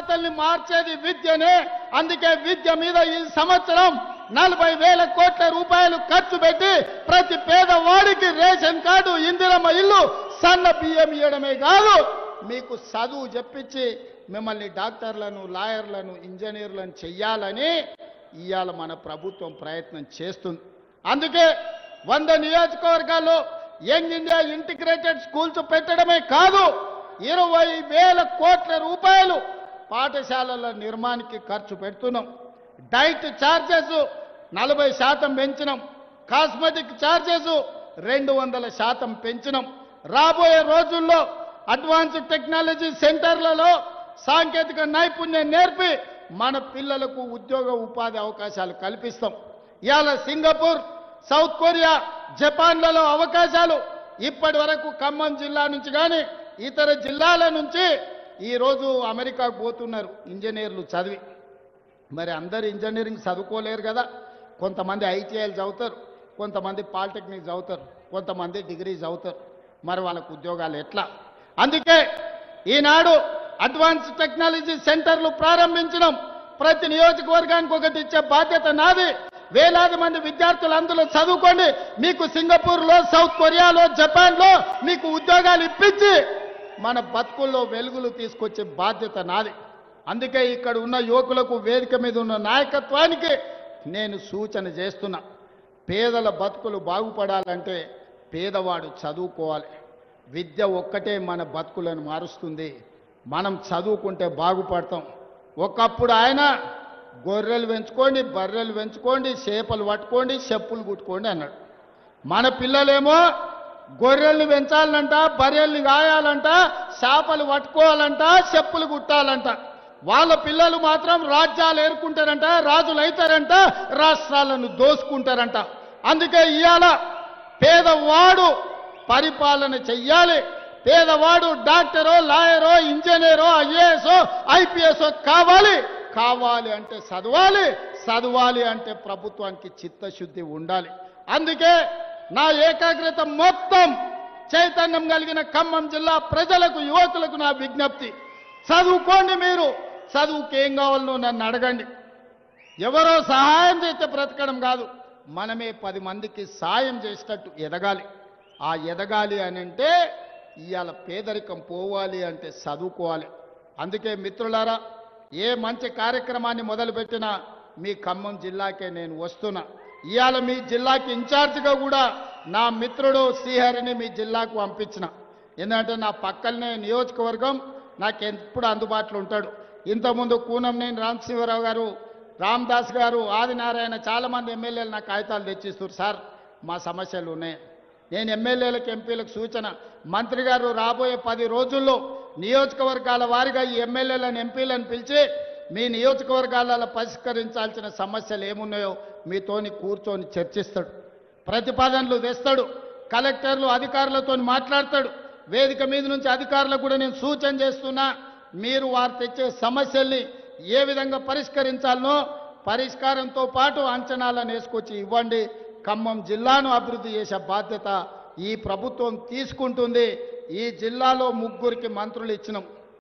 తలరాతల్ని మార్చేది విద్యనే. అందుకే విద్య మీద ఈ సంవత్సరం 40,000 కోట్ల రూపాయలు ఖర్చు పెట్టి ప్రతి పేదవాడికి రేషన్ కార్డు, ఇందిరమ్మ ఇల్లు, సన్న బియ్యం ఇవ్వడమే కాదు, మీకు చదువు చెప్పించి మిమ్మల్ని డాక్టర్లను, లాయర్లను, ఇంజనీర్లను చెయ్యాలని ఇవాళ మన ప్రభుత్వం ప్రయత్నం చేస్తుంది. అందుకే 100 నియోజకవర్గాల్లో యంగ్ ఇండియా ఇంటిగ్రేటెడ్ స్కూల్స్ పెట్టడమే కాదు, 20,000 కోట్ల రూపాయలు పాఠశాలల నిర్మాణానికి ఖర్చు పెడుతున్నాం. డైట్ ఛార్జెస్ 40% పెంచినాం. కాస్మెటిక్ ఛార్జెస్ 200% పెంచినాం. రాబోయే రోజుల్లో అడ్వాన్స్డ్ టెక్నాలజీ సెంటర్లలో సాంకేతిక నైపుణ్యం నేర్పి మన పిల్లలకు ఉద్యోగ ఉపాధి అవకాశాలు కల్పిస్తాం. ఇవాళ సింగపూర్, సౌత్ కొరియా, జపాన్లలో అవకాశాలు ఇప్పటి వరకు ఖమ్మం జిల్లా నుంచి కానీ ఇతర జిల్లాల నుంచి ఈరోజు అమెరికాకు పోతున్నారు ఇంజనీర్లు చదివి. మరి అందరు ఇంజనీరింగ్ చదువుకోలేరు కదా. కొంతమంది ఐటీఐలు చదువుతారు, కొంతమంది పాలిటెక్నిక్ చదువుతారు, కొంతమంది డిగ్రీ చదువుతారు. మరి వాళ్ళకు ఉద్యోగాలు ఎట్లా? అందుకే ఈనాడు అడ్వాన్స్ టెక్నాలజీ సెంటర్లు ప్రారంభించడం. ప్రతి నియోజకవర్గానికి ఒకటి ఇచ్చే బాధ్యత నాది. వేలాది మంది విద్యార్థులు అందులో చదువుకోండి. మీకు సింగపూర్లో, సౌత్ కొరియాలో, జపాన్లో మీకు ఉద్యోగాలు ఇప్పించి మన బతుకుల్లో వెలుగులు తీసుకొచ్చే బాధ్యత నాది. అందుకే ఇక్కడ ఉన్న యువకులకు, వేదిక మీద ఉన్న నాయకత్వానికి నేను సూచన చేస్తున్నా. పేదల బతుకులు బాగుపడాలంటే పేదవాడు చదువుకోవాలి. విద్య ఒక్కటే మన బతుకులను మారుస్తుంది. మనం చదువుకుంటే బాగుపడతాం. ఒకప్పుడు ఆయన గొర్రెలు పెంచుకోండి, బర్రెలు పెంచుకోండి, చేపలు పట్టుకోండి, చెప్పులు కుట్టుకోండి అన్నాడు. మన పిల్లలేమో గొర్రెల్ని పెంచాలంట, బర్రెల్ని గాయాలంట, చేపలు పట్టుకోవాలంట, చెప్పులు కుట్టాలంట. వాళ్ళ పిల్లలు మాత్రం రాజ్యాలు ఏరుకుంటారంట, రాజులు అవుతారంట, రాష్ట్రాలను దోసుకుంటారంట. అందుకే ఇవాళ పేదవాడు పరిపాలన చెయ్యాలి. పేదవాడు డాక్టరో, లాయరో, ఇంజనీరో, ఐఏఎస్, ఐపీఎస్ కావాలి. కావాలి అంటే చదవాలి, చదవాలి అంటే ప్రభుత్వానికి చిత్తశుద్ధి ఉండాలి. అందుకే నా ఏకాగ్రత మొత్తం చైతన్యం కలిగిన ఖమ్మం జిల్లా ప్రజలకు, యువకులకు నా విజ్ఞప్తి, చదువుకోండి. మీరు చదువుకి ఏం కావాలనో నన్ను అడగండి. ఎవరో సహాయం చేస్తే బ్రతకడం కాదు, మనమే 10 మందికి సాయం చేసేటట్టు ఎదగాలి. ఆ ఎదగాలి అని అంటే ఇవాళ పేదరికం పోవాలి అంటే చదువుకోవాలి. అందుకే మిత్రులారా, ఏ మంచి కార్యక్రమాన్ని మొదలుపెట్టినా మీ ఖమ్మం జిల్లాకే నేను వస్తున్నా. ఇవాళ మీ జిల్లాకి ఇన్ఛార్జిగా కూడా నా మిత్రుడు శ్రీహరిని మీ జిల్లాకు పంపించిన. ఎందుకంటే నా పక్కనే నియోజకవర్గం, నాకు ఎప్పుడు అందుబాటులో ఉంటాడు. ఇంతకుముందు కూనంనేని రామశివరావు గారు, రామదాస్ గారు, ఆదినారాయణ, చాలామంది ఎమ్మెల్యేలు నాకు కాగితాలు తెచ్చిస్తారు. సార్ మా సమస్యలు ఉన్నాయి. నేను ఎమ్మెల్యేలకు, ఎంపీలకు సూచన, మంత్రి గారు రాబోయే 10 రోజుల్లో నియోజకవర్గాల వారిగా ఈ ఎమ్మెల్యేలను, ఎంపీలను పిలిచి మీ నియోజకవర్గాలలో పరిష్కరించాల్సిన సమస్యలు ఏమున్నాయో మీతోని కూర్చొని చర్చిస్తాడు. ప్రతిపాదనలు తెస్తాడు. కలెక్టర్లు, అధికారులతో మాట్లాడతాడు. వేదిక మీద నుంచి అధికారులకు కూడా నేను సూచన చేస్తున్నా, మీరు వారు తెచ్చే సమస్యల్ని ఏ విధంగా పరిష్కరించాలనో పరిష్కారంతో పాటు అంచనాలను వేసుకొచ్చి ఇవ్వండి. ఖమ్మం జిల్లాను అభివృద్ధి చేసే బాధ్యత ఈ ప్రభుత్వం తీసుకుంటుంది. ఈ జిల్లాలో 3 మంత్రులు ఇచ్చినాం.